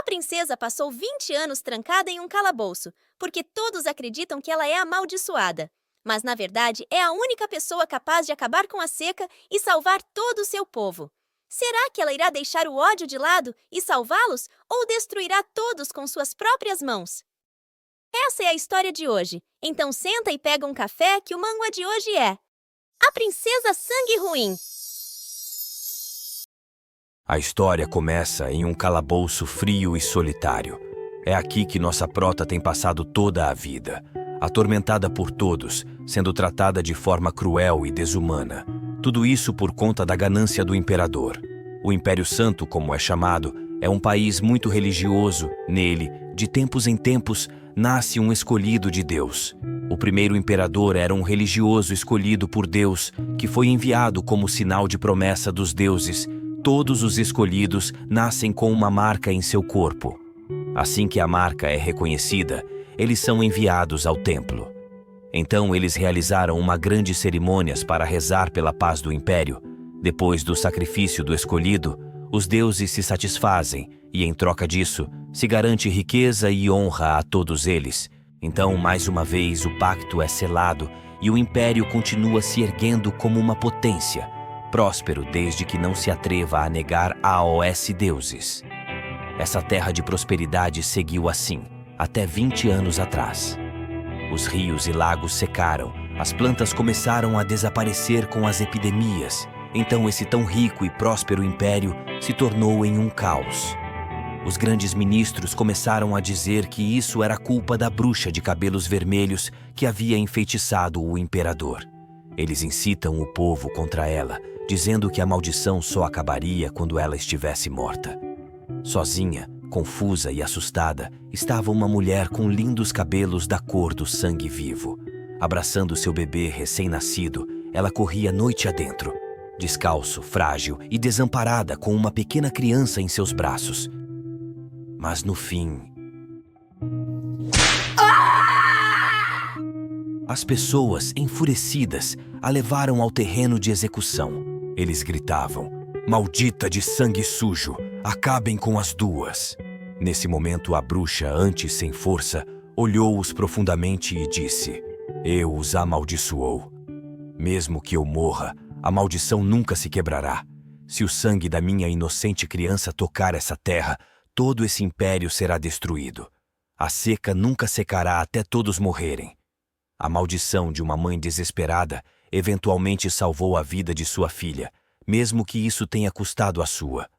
princesa passou 20 anos trancada em um calabouço, porque todos acreditam que ela é amaldiçoada. Mas, na verdade, é a única pessoa capaz de acabar com a seca e salvar todo o seu povo. Será que ela irá deixar o ódio de lado e salvá-los, ou destruirá todos com suas próprias mãos? Essa é a história de hoje. Então senta e pega um café, que o mangua de hoje é A Princesa Sangue Ruim. A história começa em um calabouço frio e solitário. É aqui que nossa prota tem passado toda a vida, atormentada por todos, sendo tratada de forma cruel e desumana. Tudo isso por conta da ganância do imperador. O Império Santo, como é chamado, é um país muito religioso. Nele, de tempos em tempos, nasce um escolhido de Deus. O primeiro imperador era um religioso escolhido por Deus, que foi enviado como sinal de promessa dos deuses. Todos os escolhidos nascem com uma marca em seu corpo. Assim que a marca é reconhecida, eles são enviados ao templo. Então eles realizaram uma grande cerimônia para rezar pela paz do império. Depois do sacrifício do escolhido, os deuses se satisfazem e, em troca disso, se garante riqueza e honra a todos eles. Então, mais uma vez, o pacto é selado e o império continua se erguendo como uma potência, próspero desde que não se atreva a negar a AOS deuses. Essa terra de prosperidade seguiu assim, até 20 anos atrás. Os rios e lagos secaram, as plantas começaram a desaparecer com as epidemias. Então esse tão rico e próspero império se tornou em um caos. Os grandes ministros começaram a dizer que isso era culpa da bruxa de cabelos vermelhos que havia enfeitiçado o imperador. Eles incitam o povo contra ela, dizendo que a maldição só acabaria quando ela estivesse morta. Sozinha, confusa e assustada, estava uma mulher com lindos cabelos da cor do sangue vivo. Abraçando seu bebê recém-nascido, ela corria noite adentro, descalço, frágil e desamparada, com uma pequena criança em seus braços. Mas no fim... As pessoas, enfurecidas, a levaram ao terreno de execução. Eles gritavam: "Maldita de sangue sujo, acabem com as duas." Nesse momento, a bruxa, antes sem força, olhou-os profundamente e disse: "Eu os amaldiçoou. Mesmo que eu morra, a maldição nunca se quebrará. Se o sangue da minha inocente criança tocar essa terra, todo esse império será destruído. A seca nunca secará até todos morrerem." A maldição de uma mãe desesperada eventualmente salvou a vida de sua filha, mesmo que isso tenha custado a sua.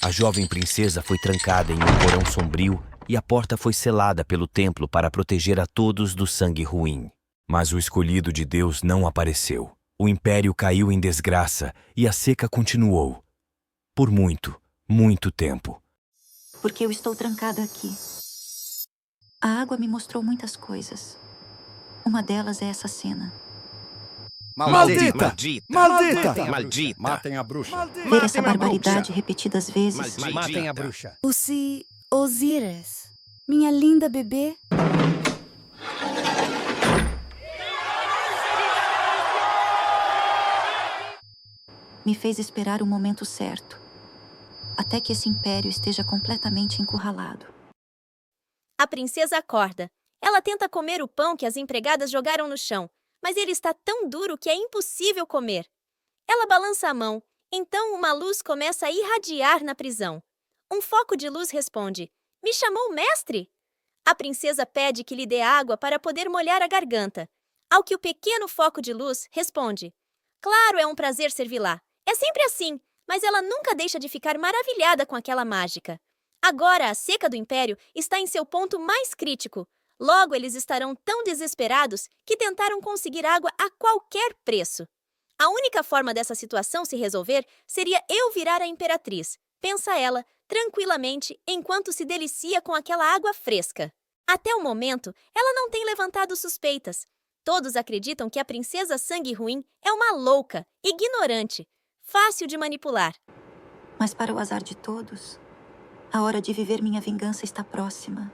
A jovem princesa foi trancada em um porão sombrio e a porta foi selada pelo templo para proteger a todos do sangue ruim. Mas o escolhido de Deus não apareceu. O império caiu em desgraça e a seca continuou. Por muito, muito tempo. Porque eu estou trancada aqui. A água me mostrou muitas coisas. Uma delas é essa cena. Maldita! Maldita! Maldita! Maldita! Matem a bruxa! Ver essa barbaridade repetidas vezes. Matem a bruxa! Osiris, minha linda bebê. Me fez esperar o momento certo, até que esse império esteja completamente encurralado. A princesa acorda. Ela tenta comer o pão que as empregadas jogaram no chão, mas ele está tão duro que é impossível comer. Ela balança a mão, então uma luz começa a irradiar na prisão. Um foco de luz responde: "Me chamou mestre?" A princesa pede que lhe dê água para poder molhar a garganta, ao que o pequeno foco de luz responde: "Claro, é um prazer servi-la. É sempre assim, mas ela nunca deixa de ficar maravilhada com aquela mágica." Agora a seca do império está em seu ponto mais crítico. Logo, eles estarão tão desesperados que tentaram conseguir água a qualquer preço. A única forma dessa situação se resolver seria eu virar a imperatriz, pensa ela, tranquilamente, enquanto se delicia com aquela água fresca. Até o momento, ela não tem levantado suspeitas. Todos acreditam que a princesa Sangue Ruim é uma louca, ignorante, fácil de manipular. Mas para o azar de todos, a hora de viver minha vingança está próxima.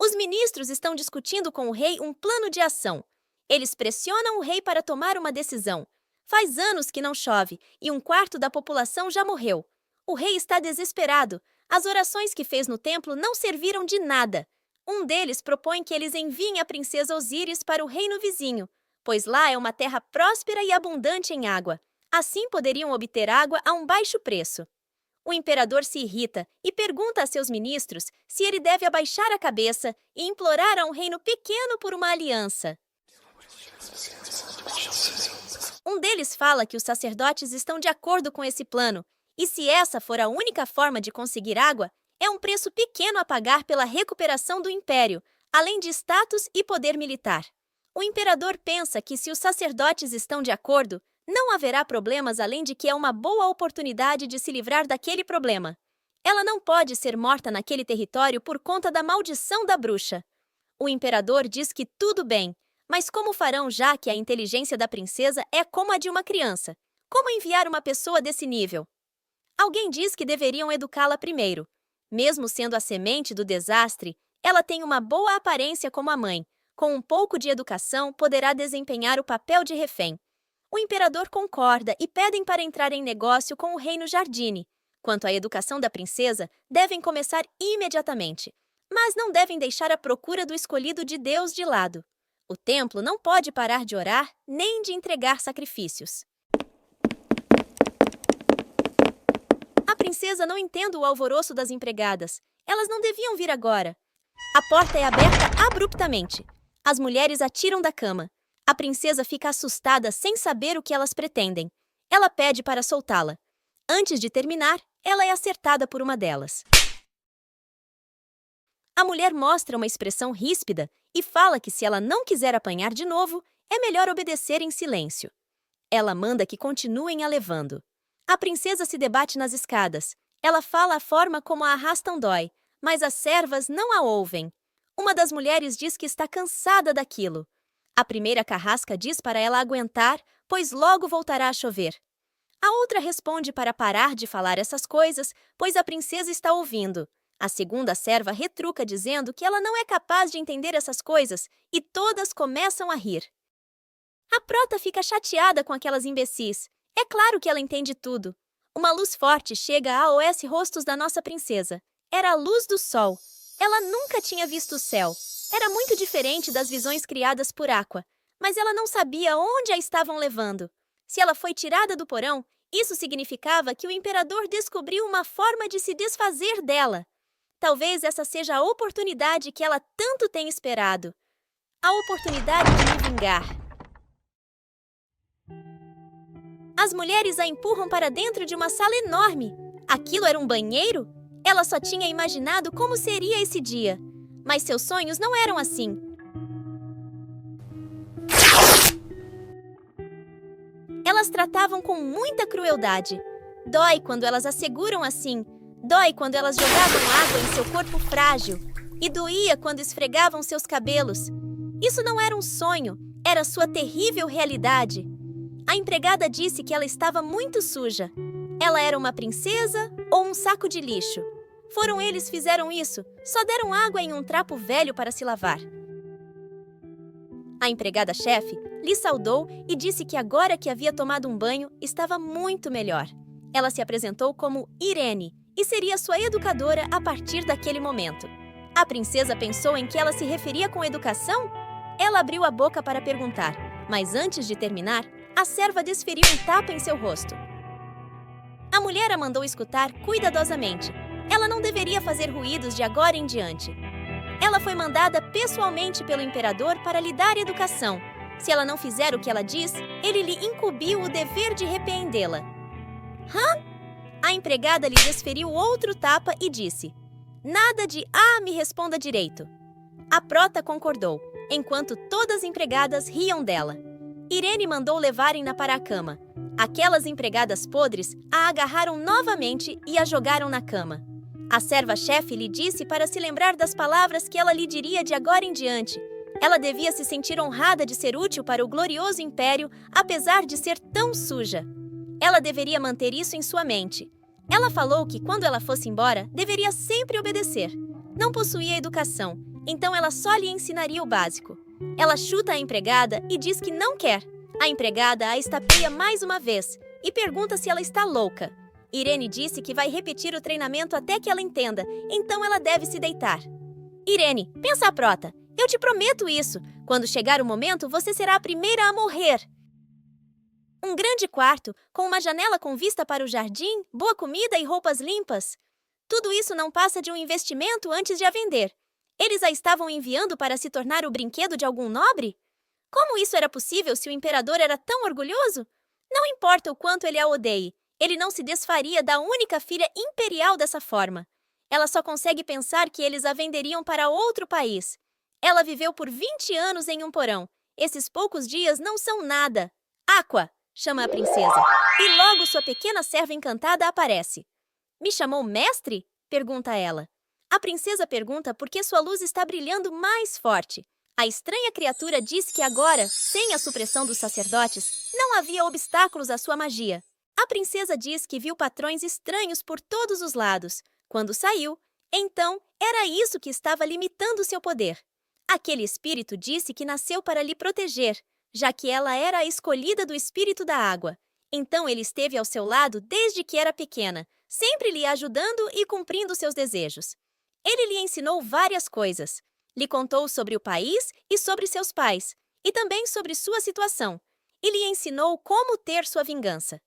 Os ministros estão discutindo com o rei um plano de ação. Eles pressionam o rei para tomar uma decisão. Faz anos que não chove e 1/4 da população já morreu. O rei está desesperado. As orações que fez no templo não serviram de nada. Um deles propõe que eles enviem a princesa Osíris para o reino vizinho, pois lá é uma terra próspera e abundante em água. Assim poderiam obter água a um baixo preço. O imperador se irrita e pergunta a seus ministros se ele deve abaixar a cabeça e implorar a um reino pequeno por uma aliança. Um deles fala que os sacerdotes estão de acordo com esse plano, e se essa for a única forma de conseguir água, é um preço pequeno a pagar pela recuperação do império, além de status e poder militar. O imperador pensa que se os sacerdotes estão de acordo, não haverá problemas, além de que é uma boa oportunidade de se livrar daquele problema. Ela não pode ser morta naquele território por conta da maldição da bruxa. O imperador diz que tudo bem, mas como farão já que a inteligência da princesa é como a de uma criança? Como enviar uma pessoa desse nível? Alguém diz que deveriam educá-la primeiro. Mesmo sendo a semente do desastre, ela tem uma boa aparência como a mãe. Com um pouco de educação, poderá desempenhar o papel de refém. O imperador concorda e pedem para entrar em negócio com o reino Jardine. Quanto à educação da princesa, devem começar imediatamente, mas não devem deixar a procura do escolhido de Deus de lado. O templo não pode parar de orar nem de entregar sacrifícios. A princesa não entende o alvoroço das empregadas. Elas não deviam vir agora. A porta é aberta abruptamente. As mulheres atiram da cama. A princesa fica assustada sem saber o que elas pretendem. Ela pede para soltá-la. Antes de terminar, ela é acertada por uma delas. A mulher mostra uma expressão ríspida e fala que se ela não quiser apanhar de novo, é melhor obedecer em silêncio. Ela manda que continuem a levando. A princesa se debate nas escadas. Ela fala a forma como a arrastam dói, mas as servas não a ouvem. Uma das mulheres diz que está cansada daquilo. A primeira carrasca diz para ela aguentar, pois logo voltará a chover. A outra responde para parar de falar essas coisas, pois a princesa está ouvindo. A segunda serva retruca dizendo que ela não é capaz de entender essas coisas e todas começam a rir. A prota fica chateada com aquelas imbecis. É claro que ela entende tudo. Uma luz forte chega a oeste rostos da nossa princesa. Era a luz do sol. Ela nunca tinha visto o céu. Era muito diferente das visões criadas por Aqua, mas ela não sabia onde a estavam levando. Se ela foi tirada do porão, isso significava que o imperador descobriu uma forma de se desfazer dela. Talvez essa seja a oportunidade que ela tanto tem esperado. A oportunidade de me vingar. As mulheres a empurram para dentro de uma sala enorme. Aquilo era um banheiro? Ela só tinha imaginado como seria esse dia. Mas seus sonhos não eram assim. Elas tratavam com muita crueldade. Dói quando elas a seguram assim. Dói quando elas jogavam água em seu corpo frágil. E doía quando esfregavam seus cabelos. Isso não era um sonho, era sua terrível realidade. A empregada disse que ela estava muito suja. Ela era uma princesa ou um saco de lixo? Foram eles que fizeram isso, só deram água em um trapo velho para se lavar. A empregada-chefe lhe saudou e disse que agora que havia tomado um banho, estava muito melhor. Ela se apresentou como Irene e seria sua educadora a partir daquele momento. A princesa pensou em que ela se referia com educação? Ela abriu a boca para perguntar, mas antes de terminar, a serva desferiu um tapa em seu rosto. A mulher a mandou escutar cuidadosamente. Ela não deveria fazer ruídos de agora em diante. Ela foi mandada pessoalmente pelo imperador para lhe dar educação. Se ela não fizer o que ela diz, ele lhe incumbiu o dever de repreendê-la. Hã? A empregada lhe desferiu outro tapa e disse: Nada de me responda direito. A prota concordou, enquanto todas as empregadas riam dela. Irene mandou levarem-na para a cama. Aquelas empregadas podres a agarraram novamente e a jogaram na cama. A serva-chefe lhe disse para se lembrar das palavras que ela lhe diria de agora em diante. Ela devia se sentir honrada de ser útil para o glorioso império, apesar de ser tão suja. Ela deveria manter isso em sua mente. Ela falou que, quando ela fosse embora, deveria sempre obedecer. Não possuía educação, então ela só lhe ensinaria o básico. Ela chuta a empregada e diz que não quer. A empregada a estapeia mais uma vez e pergunta se ela está louca. Irene disse que vai repetir o treinamento até que ela entenda, então ela deve se deitar. Irene, pensa a prota. Eu te prometo isso. Quando chegar o momento, você será a primeira a morrer. Um grande quarto, com uma janela com vista para o jardim, boa comida e roupas limpas. Tudo isso não passa de um investimento antes de a vender. Eles a estavam enviando para se tornar o brinquedo de algum nobre? Como isso era possível se o imperador era tão orgulhoso? Não importa o quanto ele a odeie, ele não se desfaria da única filha imperial dessa forma. Ela só consegue pensar que eles a venderiam para outro país. Ela viveu por 20 anos em um porão. Esses poucos dias não são nada. Aqua, chama a princesa. E logo sua pequena serva encantada aparece. Me chamou mestre? Pergunta ela. A princesa pergunta por que sua luz está brilhando mais forte. A estranha criatura diz que agora, sem a supressão dos sacerdotes, não havia obstáculos à sua magia. A princesa diz que viu patrões estranhos por todos os lados. Quando saiu, então, era isso que estava limitando seu poder. Aquele espírito disse que nasceu para lhe proteger, já que ela era a escolhida do espírito da água. Então ele esteve ao seu lado desde que era pequena, sempre lhe ajudando e cumprindo seus desejos. Ele lhe ensinou várias coisas. Lhe contou sobre o país e sobre seus pais, e também sobre sua situação, e lhe ensinou como ter sua vingança.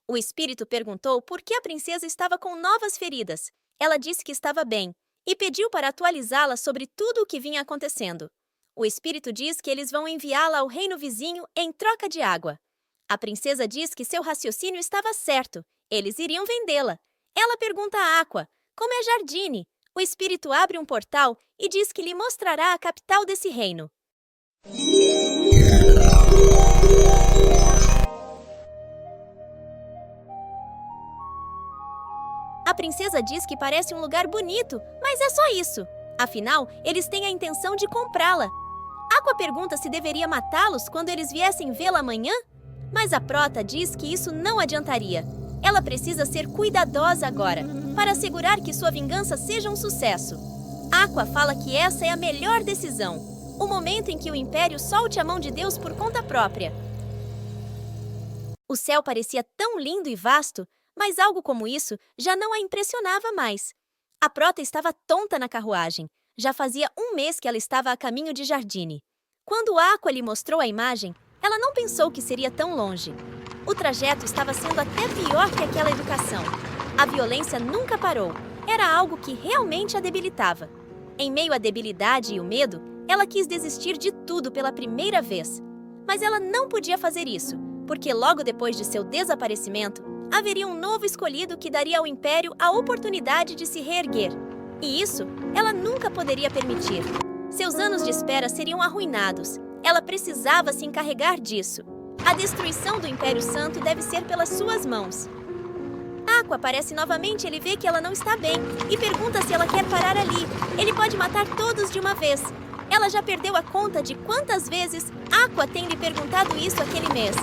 O espírito perguntou por que a princesa estava com novas feridas. Ela disse que estava bem, e pediu para atualizá-la sobre tudo o que vinha acontecendo. O espírito diz que eles vão enviá-la ao reino vizinho em troca de água. A princesa diz que seu raciocínio estava certo, eles iriam vendê-la. Ela pergunta a Aqua, como é Jardine? O espírito abre um portal e diz que lhe mostrará a capital desse reino. A princesa diz que parece um lugar bonito, mas é só isso. Afinal, eles têm a intenção de comprá-la. Aqua pergunta se deveria matá-los quando eles viessem vê-la amanhã, mas a prota diz que isso não adiantaria. Ela precisa ser cuidadosa agora, para assegurar que sua vingança seja um sucesso. Aqua fala que essa é a melhor decisão, o momento em que o Império solte a mão de Deus por conta própria. O céu parecia tão lindo e vasto, mas algo como isso já não a impressionava mais. A prota estava tonta na carruagem. Já fazia um mês que ela estava a caminho de Jardine. Quando Aqua lhe mostrou a imagem, ela não pensou que seria tão longe. O trajeto estava sendo até pior que aquela educação. A violência nunca parou. Era algo que realmente a debilitava. Em meio à debilidade e o medo, ela quis desistir de tudo pela primeira vez. Mas ela não podia fazer isso, porque logo depois de seu desaparecimento, haveria um novo escolhido que daria ao Império a oportunidade de se reerguer. E isso ela nunca poderia permitir. Seus anos de espera seriam arruinados. Ela precisava se encarregar disso. A destruição do Império Santo deve ser pelas suas mãos. Aqua aparece novamente e ele vê que ela não está bem e pergunta se ela quer parar ali. Ele pode matar todos de uma vez. Ela já perdeu a conta de quantas vezes Aqua tem lhe perguntado isso aquele mês.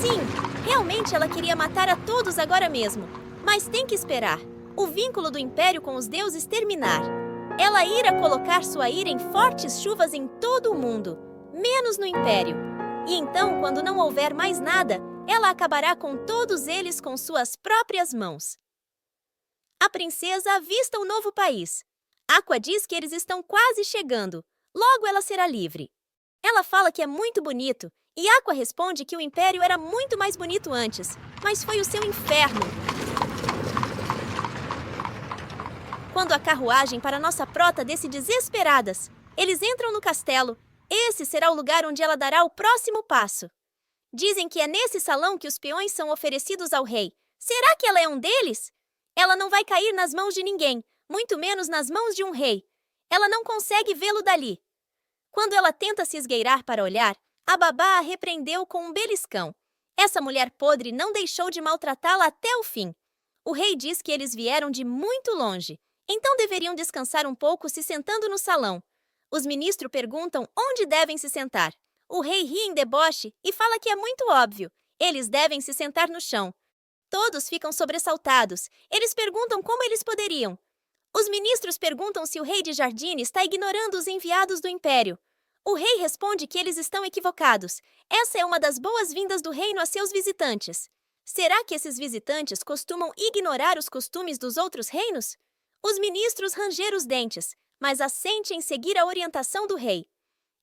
Sim, realmente ela queria matar a todos agora mesmo. Mas tem que esperar. O vínculo do Império com os deuses terminar. Ela irá colocar sua ira em fortes chuvas em todo o mundo, menos no Império. E então, quando não houver mais nada, ela acabará com todos eles com suas próprias mãos. A princesa avista o novo país. Aqua diz que eles estão quase chegando. Logo ela será livre. Ela fala que é muito bonito, e Aqua responde que o Império era muito mais bonito antes, mas foi o seu inferno. Quando a carruagem para nossa prota desce desesperadas, eles entram no castelo. Esse será o lugar onde ela dará o próximo passo. Dizem que é nesse salão que os peões são oferecidos ao rei. Será que ela é um deles? Ela não vai cair nas mãos de ninguém, muito menos nas mãos de um rei. Ela não consegue vê-lo dali. Quando ela tenta se esgueirar para olhar, a babá a repreendeu com um beliscão. Essa mulher podre não deixou de maltratá-la até o fim. O rei diz que eles vieram de muito longe, então deveriam descansar um pouco se sentando no salão. Os ministros perguntam onde devem se sentar. O rei ri em deboche e fala que é muito óbvio. Eles devem se sentar no chão. Todos ficam sobressaltados. Eles perguntam como eles poderiam. Os ministros perguntam se o rei de Jardine está ignorando os enviados do Império. O rei responde que eles estão equivocados. Essa é uma das boas-vindas do reino a seus visitantes. Será que esses visitantes costumam ignorar os costumes dos outros reinos? Os ministros rangeram os dentes, mas assentem em seguir a orientação do rei.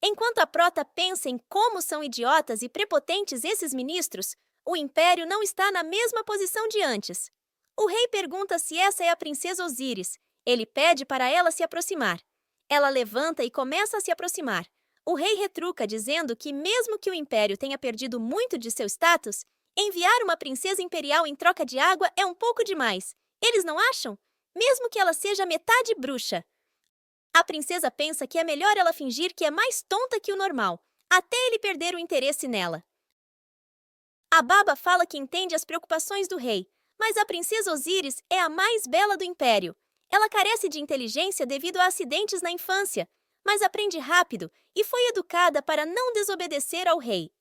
Enquanto a prota pensa em como são idiotas e prepotentes esses ministros, o império não está na mesma posição de antes. O rei pergunta se essa é a princesa Osíris. Ele pede para ela se aproximar. Ela levanta e começa a se aproximar. O rei retruca dizendo que, mesmo que o império tenha perdido muito de seu status, enviar uma princesa imperial em troca de água é um pouco demais. Eles não acham? Mesmo que ela seja metade bruxa. A princesa pensa que é melhor ela fingir que é mais tonta que o normal, até ele perder o interesse nela. A baba fala que entende as preocupações do rei, mas a princesa Osíris é a mais bela do império. Ela carece de inteligência devido a acidentes na infância, mas aprende rápido e foi educada para não desobedecer ao rei.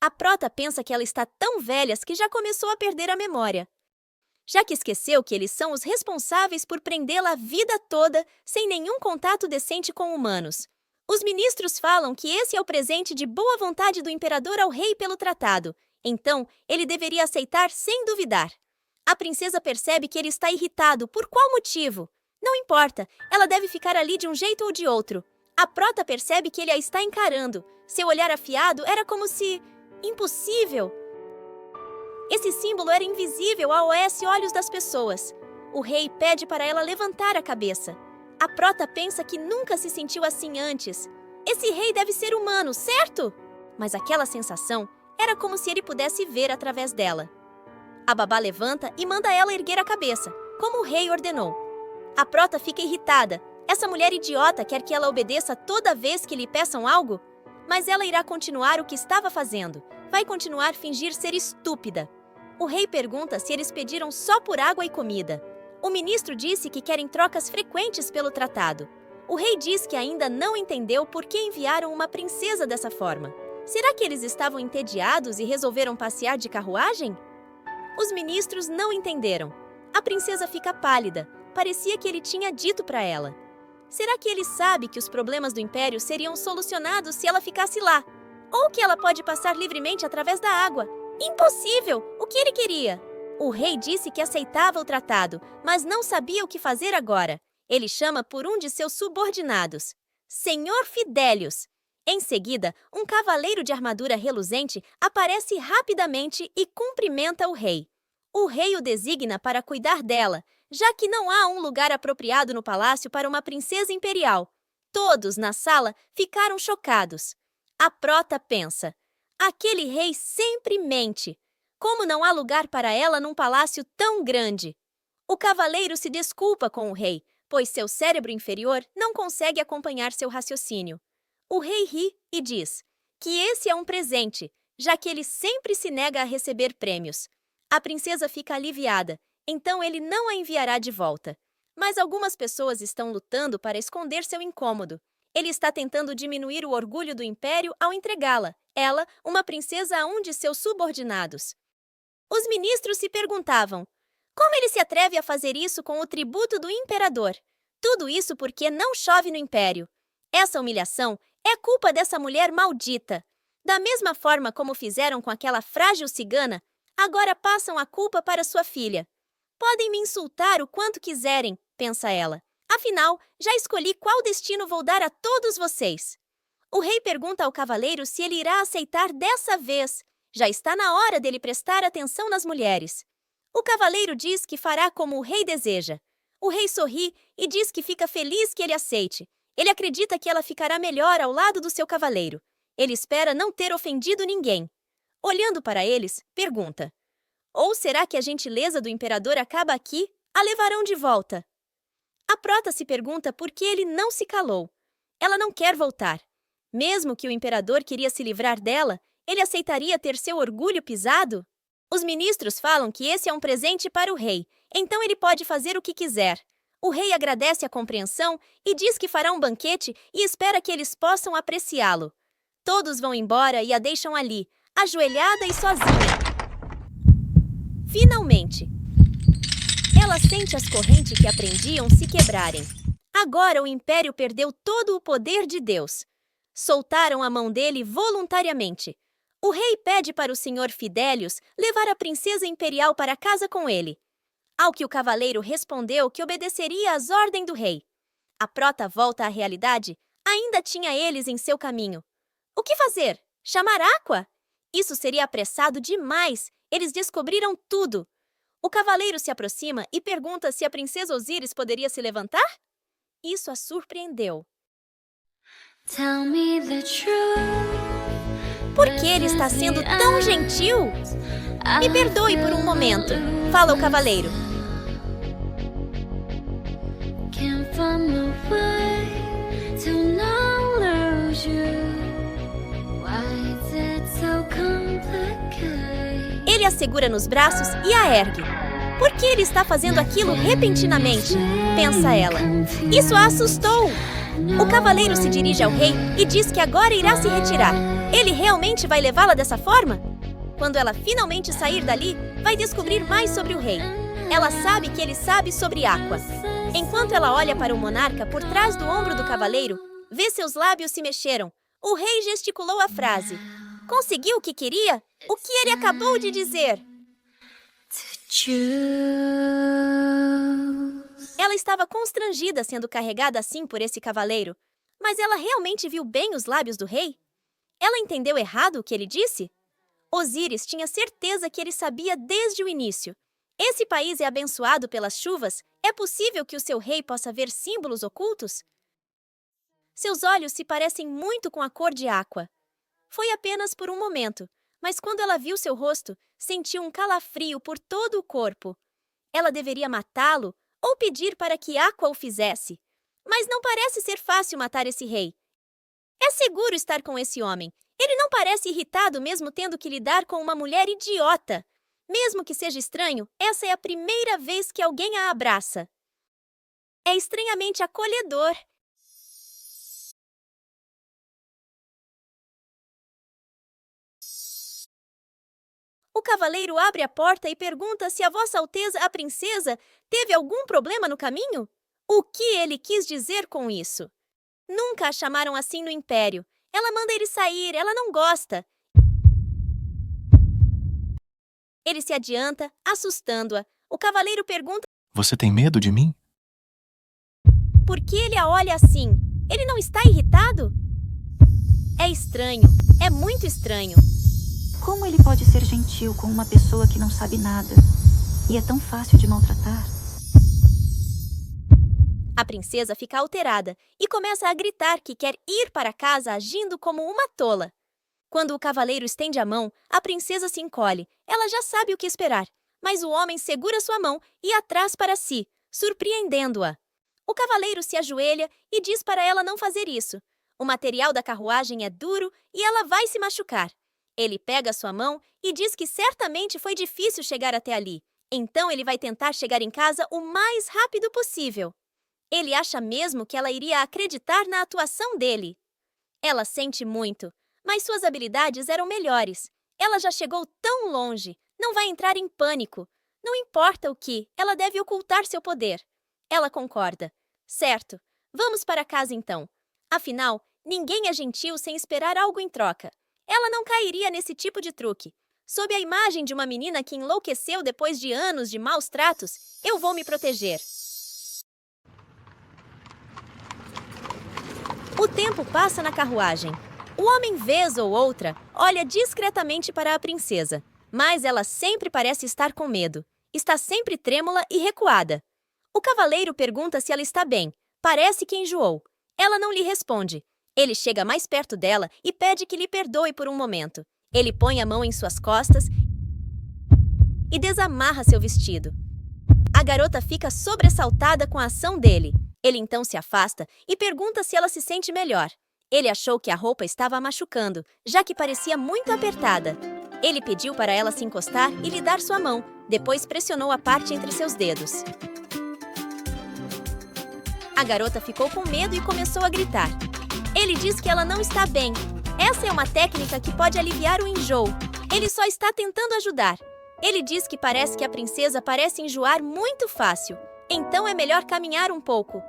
A prota pensa que ela está tão velha que já começou a perder a memória, já que esqueceu que eles são os responsáveis por prendê-la a vida toda sem nenhum contato decente com humanos. Os ministros falam que esse é o presente de boa vontade do imperador ao rei pelo tratado, então ele deveria aceitar sem duvidar. A princesa percebe que ele está irritado. Por qual motivo? Não importa, ela deve ficar ali de um jeito ou de outro. A prota percebe que ele a está encarando. Seu olhar afiado era como se... impossível! Esse símbolo era invisível aos olhos das pessoas. O rei pede para ela levantar a cabeça. A prota pensa que nunca se sentiu assim antes. Esse rei deve ser humano, certo? Mas aquela sensação era como se ele pudesse ver através dela. A babá levanta e manda ela erguer a cabeça, como o rei ordenou. A prota fica irritada. Essa mulher idiota quer que ela obedeça toda vez que lhe peçam algo? Mas ela irá continuar o que estava fazendo. Vai continuar a fingir ser estúpida. O rei pergunta se eles pediram só por água e comida. O ministro disse que querem trocas frequentes pelo tratado. O rei diz que ainda não entendeu por que enviaram uma princesa dessa forma. Será que eles estavam entediados e resolveram passear de carruagem? Os ministros não entenderam. A princesa fica pálida. Parecia que ele tinha dito para ela. Será que ele sabe que os problemas do império seriam solucionados se ela ficasse lá? Ou que ela pode passar livremente através da água? Impossível! O que ele queria? O rei disse que aceitava o tratado, mas não sabia o que fazer agora. Ele chama por um de seus subordinados, Senhor Fidélios. Em seguida, um cavaleiro de armadura reluzente aparece rapidamente e cumprimenta o rei. O rei o designa para cuidar dela, já que não há um lugar apropriado no palácio para uma princesa imperial. Todos na sala ficaram chocados. A prota pensa, aquele rei sempre mente. Como não há lugar para ela num palácio tão grande? O cavaleiro se desculpa com o rei, pois seu cérebro inferior não consegue acompanhar seu raciocínio. O rei ri e diz que esse é um presente, já que ele sempre se nega a receber prêmios. A princesa fica aliviada, então ele não a enviará de volta. Mas algumas pessoas estão lutando para esconder seu incômodo. Ele está tentando diminuir o orgulho do império ao entregá-la, ela, uma princesa, a um de seus subordinados. Os ministros se perguntavam, como ele se atreve a fazer isso com o tributo do imperador? Tudo isso porque não chove no império. Essa humilhação é culpa dessa mulher maldita. Da mesma forma como fizeram com aquela frágil cigana, agora passam a culpa para sua filha. Podem me insultar o quanto quiserem, pensa ela. Afinal, já escolhi qual destino vou dar a todos vocês. O rei pergunta ao cavaleiro se ele irá aceitar dessa vez. Já está na hora dele prestar atenção nas mulheres. O cavaleiro diz que fará como o rei deseja. O rei sorri e diz que fica feliz que ele aceite. Ele acredita que ela ficará melhor ao lado do seu cavaleiro. Ele espera não ter ofendido ninguém. Olhando para eles, pergunta, ou será que a gentileza do imperador acaba aqui? A levarão de volta. A prota se pergunta por que ele não se calou. Ela não quer voltar. Mesmo que o imperador queria se livrar dela, ele aceitaria ter seu orgulho pisado? Os ministros falam que esse é um presente para o rei, então ele pode fazer o que quiser. O rei agradece a compreensão e diz que fará um banquete e espera que eles possam apreciá-lo. Todos vão embora e a deixam ali, ajoelhada e sozinha. Finalmente, ela sente as correntes que a prendiam se quebrarem. Agora o império perdeu todo o poder de Deus. Soltaram a mão dele voluntariamente. O rei pede para o senhor Fidélios levar a princesa imperial para casa com ele. Ao que o cavaleiro respondeu que obedeceria às ordens do rei. A prota volta à realidade, ainda tinha eles em seu caminho. O que fazer? Chamar Aqua? Isso seria apressado demais, eles descobriram tudo. O cavaleiro se aproxima e pergunta se a princesa Osíris poderia se levantar? Isso a surpreendeu. Por que ele está sendo tão gentil? Me perdoe por um momento, fala o cavaleiro. Ele a segura nos braços e a ergue. Por que ele está fazendo aquilo repentinamente? Pensa ela. Isso a assustou. O cavaleiro se dirige ao rei e diz que agora irá se retirar. Ele realmente vai levá-la dessa forma? Quando ela finalmente sair dali, vai descobrir mais sobre o rei. Ela sabe que ele sabe sobre Aqua. Enquanto ela olha para o monarca por trás do ombro do cavaleiro, vê seus lábios se mexeram. O rei gesticulou a frase. Conseguiu o que queria? O que ele acabou de dizer? Ela estava constrangida sendo carregada assim por esse cavaleiro. Mas ela realmente viu bem os lábios do rei? Ela entendeu errado o que ele disse? Osíris tinha certeza que ele sabia desde o início. Esse país é abençoado pelas chuvas. É possível que o seu rei possa ver símbolos ocultos? Seus olhos se parecem muito com a cor de Aqua. Foi apenas por um momento, mas quando ela viu seu rosto, sentiu um calafrio por todo o corpo. Ela deveria matá-lo ou pedir para que Aqua o fizesse. Mas não parece ser fácil matar esse rei. É seguro estar com esse homem. Ele não parece irritado mesmo tendo que lidar com uma mulher idiota. Mesmo que seja estranho, essa é a primeira vez que alguém a abraça. É estranhamente acolhedor. O cavaleiro abre a porta e pergunta se a Vossa Alteza, a princesa, teve algum problema no caminho? O que ele quis dizer com isso? Nunca a chamaram assim no Império. Ela manda ele sair, ela não gosta. Ele se adianta, assustando-a. O cavaleiro pergunta: Você tem medo de mim? por que ele a olha assim? Ele não está irritado? É estranho, é muito estranho. Como ele pode ser gentil com uma pessoa que não sabe nada? E é tão fácil de maltratar. A princesa fica alterada e começa a gritar que quer ir para casa agindo como uma tola. Quando o cavaleiro estende a mão, a princesa se encolhe. Ela já sabe o que esperar, mas o homem segura sua mão e a traz para si, surpreendendo-a. O cavaleiro se ajoelha e diz para ela não fazer isso. O material da carruagem é duro e ela vai se machucar. Ele pega sua mão e diz que certamente foi difícil chegar até ali. Então ele vai tentar chegar em casa o mais rápido possível. Ele acha mesmo que ela iria acreditar na atuação dele. Ela sente muito, mas suas habilidades eram melhores. Ela já chegou tão longe, não vai entrar em pânico. Não importa o que, ela deve ocultar seu poder. Ela concorda. Certo, vamos para casa então. Afinal, ninguém é gentil sem esperar algo em troca. Ela não cairia nesse tipo de truque. Sob a imagem de uma menina que enlouqueceu depois de anos de maus tratos, eu vou me proteger. O tempo passa na carruagem. O homem, vez ou outra, olha discretamente para a princesa, mas ela sempre parece estar com medo. Está sempre trêmula e recuada. O cavaleiro pergunta se ela está bem. Parece que enjoou. Ela não lhe responde. Ele chega mais perto dela e pede que lhe perdoe por um momento. Ele põe a mão em suas costas e desamarra seu vestido. A garota fica sobressaltada com a ação dele. Ele então se afasta e pergunta se ela se sente melhor. Ele achou que a roupa estava a machucando, já que parecia muito apertada. Ele pediu para ela se encostar e lhe dar sua mão, depois pressionou a parte entre seus dedos. A garota ficou com medo e começou a gritar. Ele diz que ela não está bem. Essa é uma técnica que pode aliviar o enjoo. Ele só está tentando ajudar. Ele diz que parece que a princesa parece enjoar muito fácil. Então é melhor caminhar um pouco.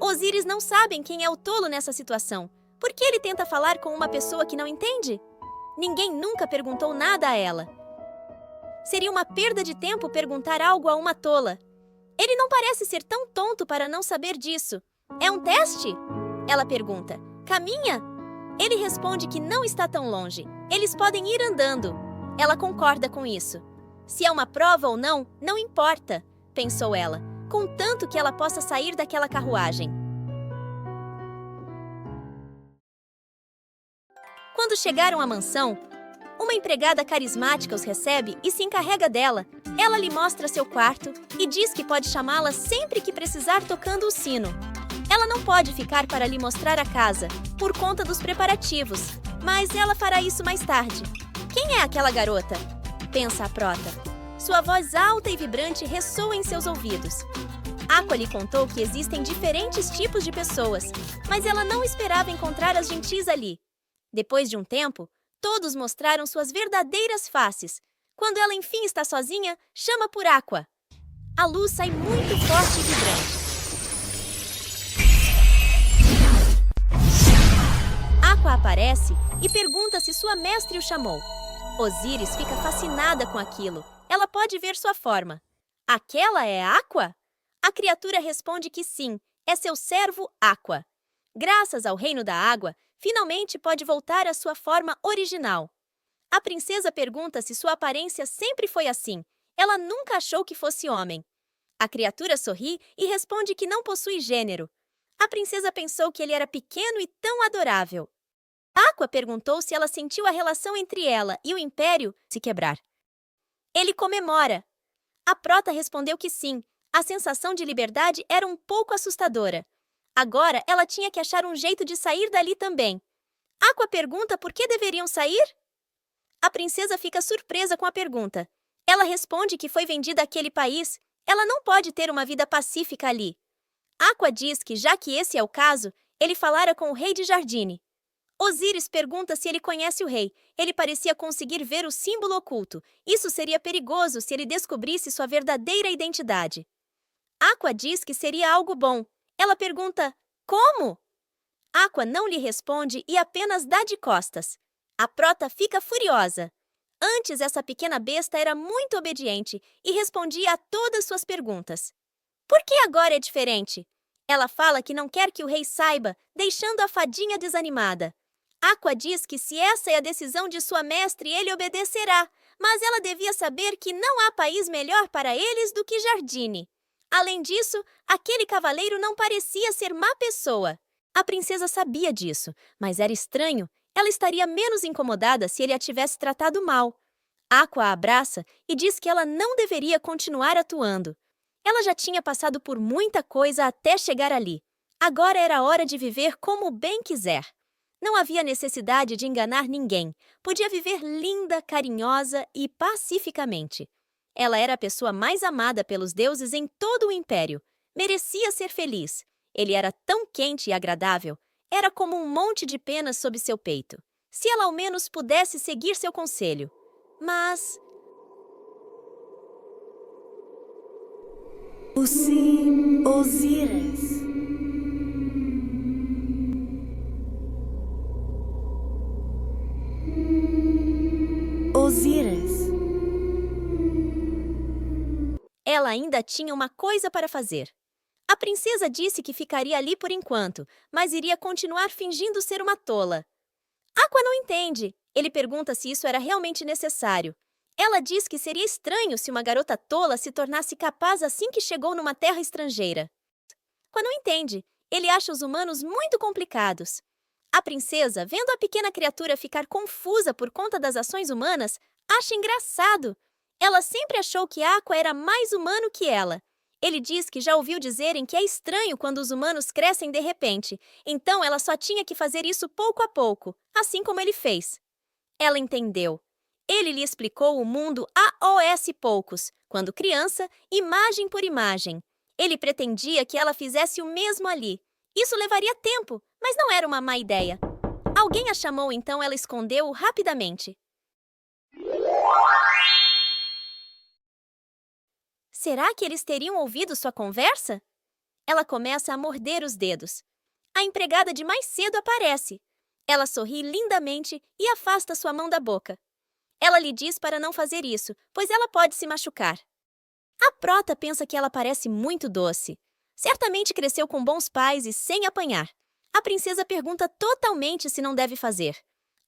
Osíris não sabem quem é o tolo nessa situação. Por que ele tenta falar com uma pessoa que não entende? Ninguém nunca perguntou nada a ela. Seria uma perda de tempo perguntar algo a uma tola. Ele não parece ser tão tonto para não saber disso. É um teste? Ela pergunta. Caminha? Ele responde que não está tão longe. Eles podem ir andando. Ela concorda com isso. Se é uma prova ou não, não importa, pensou ela, contanto que ela possa sair daquela carruagem. Quando chegaram à mansão, uma empregada carismática os recebe e se encarrega dela. Ela lhe mostra seu quarto e diz que pode chamá-la sempre que precisar tocando o sino. Ela não pode ficar para lhe mostrar a casa, por conta dos preparativos, mas ela fará isso mais tarde. Quem é aquela garota? Pensa a prota. Sua voz alta e vibrante ressoa em seus ouvidos. Aqua lhe contou que existem diferentes tipos de pessoas, mas ela não esperava encontrar as gentis ali. Depois de um tempo, todos mostraram suas verdadeiras faces. Quando ela enfim está sozinha, chama por Aqua. A luz sai muito forte e vibrante. Aqua aparece e pergunta se sua mestre o chamou. Osíris fica fascinada com aquilo. Ela pode ver sua forma. Aquela é Aqua? A criatura responde que sim, é seu servo Aqua. Graças ao reino da água, finalmente pode voltar à sua forma original. A princesa pergunta se sua aparência sempre foi assim. Ela nunca achou que fosse homem. A criatura sorri e responde que não possui gênero. A princesa pensou que ele era pequeno e tão adorável. Aqua perguntou se ela sentiu a relação entre ela e o império se quebrar. Ele comemora. A prota respondeu que sim. A sensação de liberdade era um pouco assustadora. Agora ela tinha que achar um jeito de sair dali também. Aqua pergunta por que deveriam sair? A princesa fica surpresa com a pergunta. Ela responde que foi vendida àquele país. Ela não pode ter uma vida pacífica ali. Aqua diz que, já que esse é o caso, ele falara com o rei de Jardine. Osíris pergunta se ele conhece o rei. Ele parecia conseguir ver o símbolo oculto. Isso seria perigoso se ele descobrisse sua verdadeira identidade. Aqua diz que seria algo bom. Ela pergunta, como? Aqua não lhe responde e apenas dá de costas. A prota fica furiosa. Antes, essa pequena besta era muito obediente e respondia a todas suas perguntas. Por que agora é diferente? Ela fala que não quer que o rei saiba, deixando a fadinha desanimada. Aqua diz que se essa é a decisão de sua mestre, ele obedecerá, mas ela devia saber que não há país melhor para eles do que Jardine. Além disso, aquele cavaleiro não parecia ser má pessoa. A princesa sabia disso, mas era estranho. Ela estaria menos incomodada se ele a tivesse tratado mal. Aqua a abraça e diz que ela não deveria continuar atuando. Ela já tinha passado por muita coisa até chegar ali. Agora era a hora de viver como bem quiser. Não havia necessidade de enganar ninguém. Podia viver linda, carinhosa e pacificamente. Ela era a pessoa mais amada pelos deuses em todo o império. Merecia ser feliz. Ele era tão quente e agradável. Era como um monte de penas sob seu peito. Se ela ao menos pudesse seguir seu conselho. Mas... Osíris. Osíris. Ela ainda tinha uma coisa para fazer. A princesa disse que ficaria ali por enquanto, mas iria continuar fingindo ser uma tola. Aqua não entende. Ele pergunta se isso era realmente necessário. Ela diz que seria estranho se uma garota tola se tornasse capaz assim que chegou numa terra estrangeira. Aqua não entende. Ele acha os humanos muito complicados. A princesa, vendo a pequena criatura ficar confusa por conta das ações humanas, acha engraçado. Ela sempre achou que Aqua era mais humano que ela. Ele diz que já ouviu dizerem que é estranho quando os humanos crescem de repente, então ela só tinha que fazer isso pouco a pouco, assim como ele fez. Ela entendeu. Ele lhe explicou o mundo aos poucos, quando criança, imagem por imagem. Ele pretendia que ela fizesse o mesmo ali. Isso levaria tempo, mas não era uma má ideia. Alguém a chamou, então ela escondeu-o rapidamente. Será que eles teriam ouvido sua conversa? Ela começa a morder os dedos. A empregada de mais cedo aparece. Ela sorri lindamente e afasta sua mão da boca. Ela lhe diz para não fazer isso, pois ela pode se machucar. A prota pensa que ela parece muito doce. Certamente cresceu com bons pais e sem apanhar. A princesa pergunta totalmente se não deve fazer.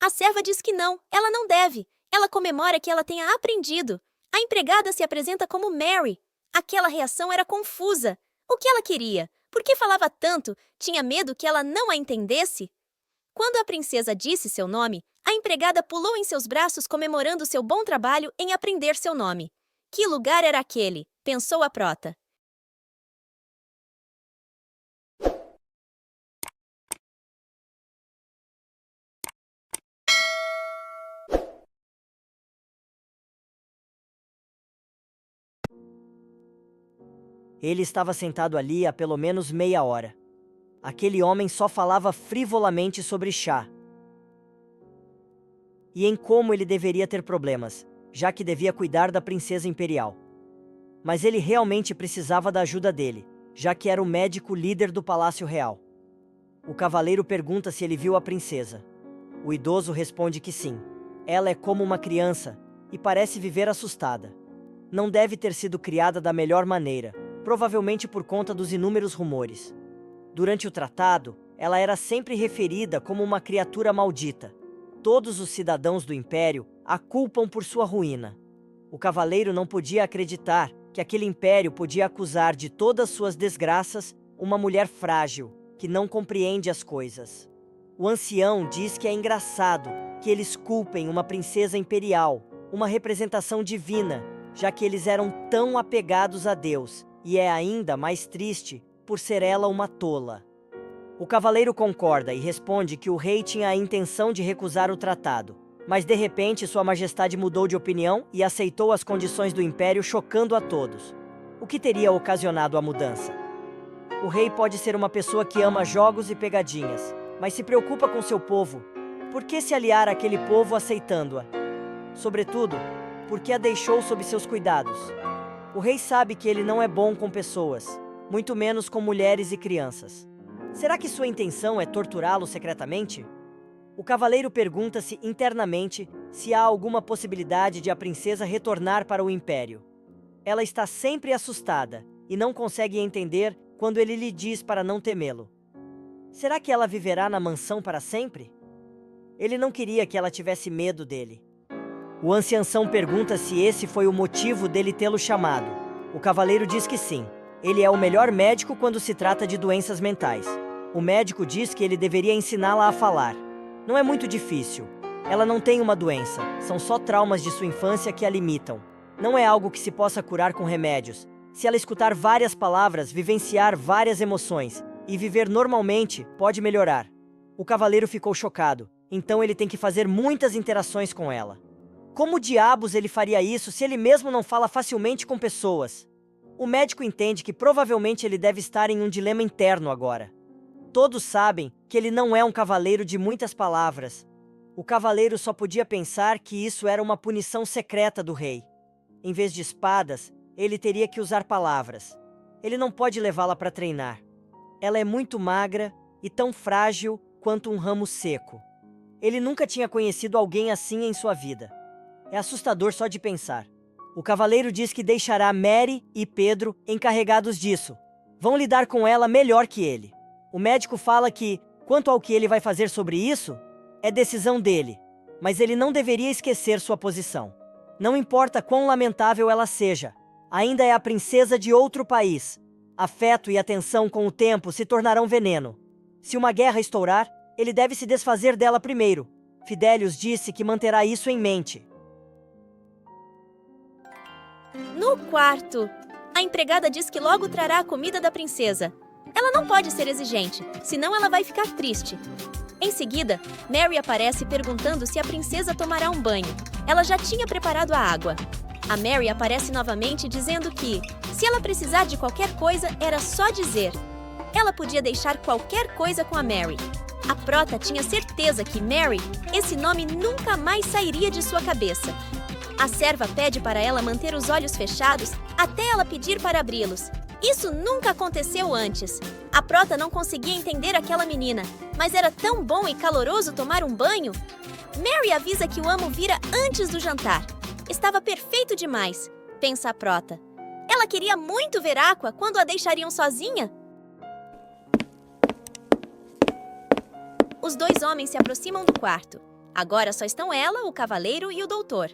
A serva diz que não, ela não deve. Ela comemora que ela tenha aprendido. A empregada se apresenta como Mary. Aquela reação era confusa. O que ela queria? Por que falava tanto? Tinha medo que ela não a entendesse? Quando a princesa disse seu nome, a empregada pulou em seus braços comemorando seu bom trabalho em aprender seu nome. Que lugar era aquele? Pensou a prota. Ele estava sentado ali há pelo menos meia hora. Aquele homem só falava frivolamente sobre chá. E em como ele deveria ter problemas, já que devia cuidar da princesa imperial. Mas ele realmente precisava da ajuda dele, já que era o médico líder do Palácio Real. O cavaleiro pergunta se ele viu a princesa. O idoso responde que sim. Ela é como uma criança e parece viver assustada. Não deve ter sido criada da melhor maneira, provavelmente por conta dos inúmeros rumores. Durante o tratado, ela era sempre referida como uma criatura maldita. Todos os cidadãos do Império a culpam por sua ruína. O cavaleiro não podia acreditar que aquele império podia acusar de todas suas desgraças uma mulher frágil, que não compreende as coisas. O ancião diz que é engraçado que eles culpem uma princesa imperial, uma representação divina, já que eles eram tão apegados a Deus, e é ainda mais triste por ser ela uma tola. O cavaleiro concorda e responde que o rei tinha a intenção de recusar o tratado, mas de repente sua majestade mudou de opinião e aceitou as condições do império, chocando a todos. O que teria ocasionado a mudança? O rei pode ser uma pessoa que ama jogos e pegadinhas, mas se preocupa com seu povo. Por que se aliar àquele povo aceitando-a? Sobretudo, porque a deixou sob seus cuidados. O rei sabe que ele não é bom com pessoas, muito menos com mulheres e crianças. Será que sua intenção é torturá-lo secretamente? O cavaleiro pergunta-se internamente se há alguma possibilidade de a princesa retornar para o império. Ela está sempre assustada e não consegue entender quando ele lhe diz para não temê-lo. Será que ela viverá na mansão para sempre? Ele não queria que ela tivesse medo dele. O ancião pergunta se esse foi o motivo dele tê-lo chamado. O cavaleiro diz que sim. Ele é o melhor médico quando se trata de doenças mentais. O médico diz que ele deveria ensiná-la a falar. Não é muito difícil. Ela não tem uma doença. São só traumas de sua infância que a limitam. Não é algo que se possa curar com remédios. Se ela escutar várias palavras, vivenciar várias emoções e viver normalmente, pode melhorar. O cavaleiro ficou chocado. Então ele tem que fazer muitas interações com ela. Como diabos ele faria isso se ele mesmo não fala facilmente com pessoas? O médico entende que provavelmente ele deve estar em um dilema interno agora. Todos sabem que ele não é um cavaleiro de muitas palavras. O cavaleiro só podia pensar que isso era uma punição secreta do rei. Em vez de espadas, ele teria que usar palavras. Ele não pode levá-la para treinar. Ela é muito magra e tão frágil quanto um ramo seco. Ele nunca tinha conhecido alguém assim em sua vida. É assustador só de pensar. O cavaleiro diz que deixará Mary e Pedro encarregados disso. Vão lidar com ela melhor que ele. O médico fala que, quanto ao que ele vai fazer sobre isso, é decisão dele. Mas ele não deveria esquecer sua posição. Não importa quão lamentável ela seja, ainda é a princesa de outro país. Afeto e atenção com o tempo se tornarão veneno. Se uma guerra estourar, ele deve se desfazer dela primeiro. Fidelius disse que manterá isso em mente. No quarto, a empregada diz que logo trará a comida da princesa. Ela não pode ser exigente, senão ela vai ficar triste. Em seguida, Mary aparece perguntando se a princesa tomará um banho. Ela já tinha preparado a água. A Mary aparece novamente dizendo que, se ela precisar de qualquer coisa, era só dizer. Ela podia deixar qualquer coisa com a Mary. A prota tinha certeza que Mary, esse nome nunca mais sairia de sua cabeça. A serva pede para ela manter os olhos fechados até ela pedir para abri-los. Isso nunca aconteceu antes. A Prota não conseguia entender aquela menina, mas era tão bom e caloroso tomar um banho. Mary avisa que o amo vira antes do jantar. Estava perfeito demais, pensa a Prota. Ela queria muito ver Aqua quando a deixariam sozinha. Os dois homens se aproximam do quarto. Agora só estão ela, o cavaleiro e o doutor.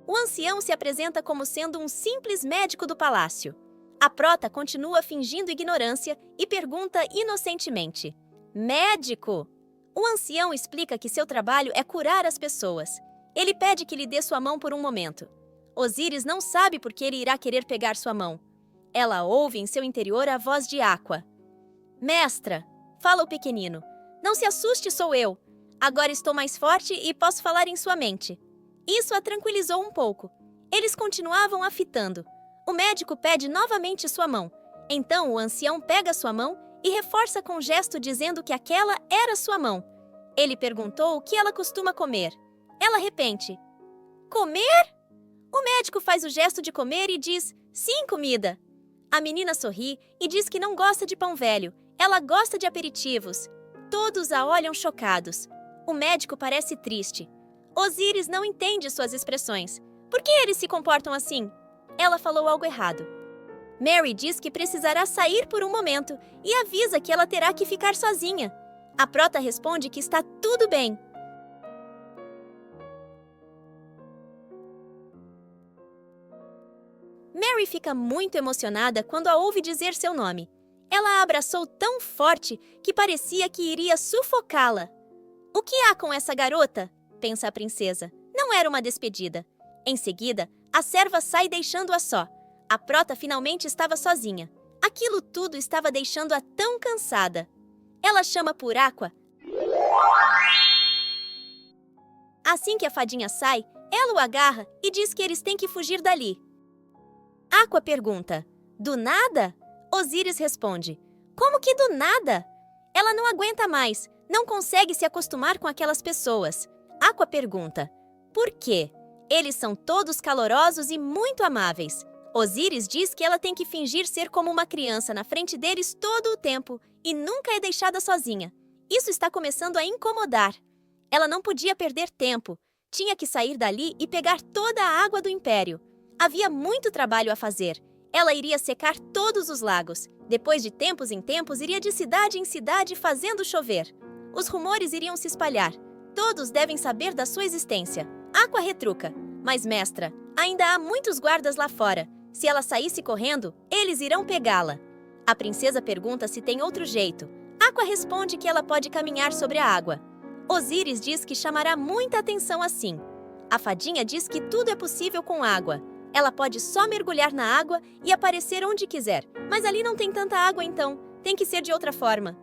O ancião se apresenta como sendo um simples médico do palácio. A Prota continua fingindo ignorância e pergunta inocentemente: médico? O ancião explica que seu trabalho é curar as pessoas. Ele pede que lhe dê sua mão por um momento. Osíris não sabe por que ele irá querer pegar sua mão. Ela ouve em seu interior a voz de Aqua. Mestra, fala o pequenino, não se assuste, sou eu. Agora estou mais forte e posso falar em sua mente. Isso a tranquilizou um pouco. Eles continuavam a fitando. O médico pede novamente sua mão. Então o ancião pega sua mão e reforça com um gesto dizendo que aquela era sua mão. Ele perguntou o que ela costuma comer. Ela repete: comer? O médico faz o gesto de comer e diz: sim, comida. A menina sorri e diz que não gosta de pão velho. Ela gosta de aperitivos. Todos a olham chocados. O médico parece triste. Osíris não entende suas expressões. Por que eles se comportam assim? Ela falou algo errado. Mary diz que precisará sair por um momento e avisa que ela terá que ficar sozinha. A Prota responde que está tudo bem. Mary fica muito emocionada quando a ouve dizer seu nome. Ela a abraçou tão forte que parecia que iria sufocá-la. O que há com essa garota? Pensa a princesa. Não era uma despedida. Em seguida, a serva sai deixando-a só. A Prota finalmente estava sozinha. Aquilo tudo estava deixando-a tão cansada. Ela chama por Aqua. Assim que a fadinha sai, ela o agarra e diz que eles têm que fugir dali. Aqua pergunta: do nada? Osíris responde: como que do nada? Ela não aguenta mais, não consegue se acostumar com aquelas pessoas. Aqua pergunta: por quê? Eles são todos calorosos e muito amáveis. Osíris diz que ela tem que fingir ser como uma criança na frente deles todo o tempo e nunca é deixada sozinha. Isso está começando a incomodar. Ela não podia perder tempo. Tinha que sair dali e pegar toda a água do império. Havia muito trabalho a fazer. Ela iria secar todos os lagos. Depois de tempos em tempos, iria de cidade em cidade fazendo chover. Os rumores iriam se espalhar. Todos devem saber da sua existência. Aqua retruca: mas mestra, ainda há muitos guardas lá fora. Se ela saísse correndo, eles irão pegá-la. A princesa pergunta se tem outro jeito. Aqua responde que ela pode caminhar sobre a água. Osíris diz que chamará muita atenção assim. A fadinha diz que tudo é possível com água. Ela pode só mergulhar na água e aparecer onde quiser. Mas ali não tem tanta água então. Tem que ser de outra forma.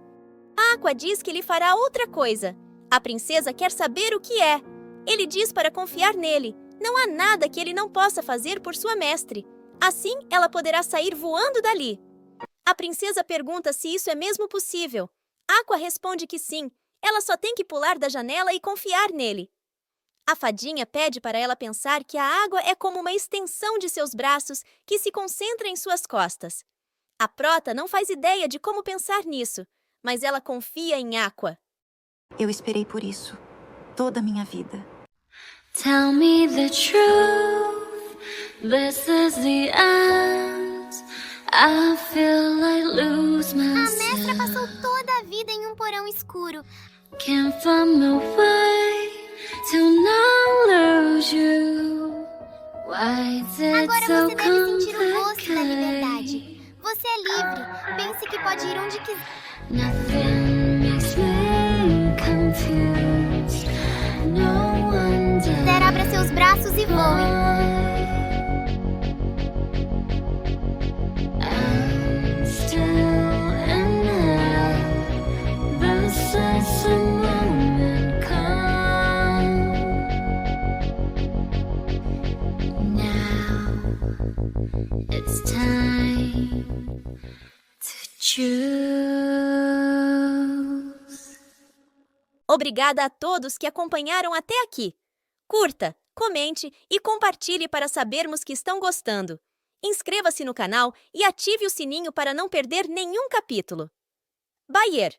A Aqua diz que ele fará outra coisa. A princesa quer saber o que é. Ele diz para confiar nele. Não há nada que ele não possa fazer por sua mestre. Assim, ela poderá sair voando dali. A princesa pergunta se isso é mesmo possível. Aqua responde que sim. Ela só tem que pular da janela e confiar nele. A fadinha pede para ela pensar que a água é como uma extensão de seus braços que se concentra em suas costas. A Prota não faz ideia de como pensar nisso, mas ela confia em Aqua. Eu esperei por isso toda a minha vida. Tell me the truth, this is the end. I feel I lose A myself. mestra passou toda a vida em um porão escuro. Can't find my way to not lose you. Why is it Agora so você deve sentir o gosto da complicated? liberdade. Você é livre. Pense que pode ir onde quiser. Nothing makes me confused. No wonder Abra seus braços e voe. I'm still in love. This is the moment come. Now it's time to choose. Obrigada a todos que acompanharam até aqui. Curta, comente e compartilhe para sabermos que estão gostando. Inscreva-se no canal e ative o sininho para não perder nenhum capítulo. Bayer.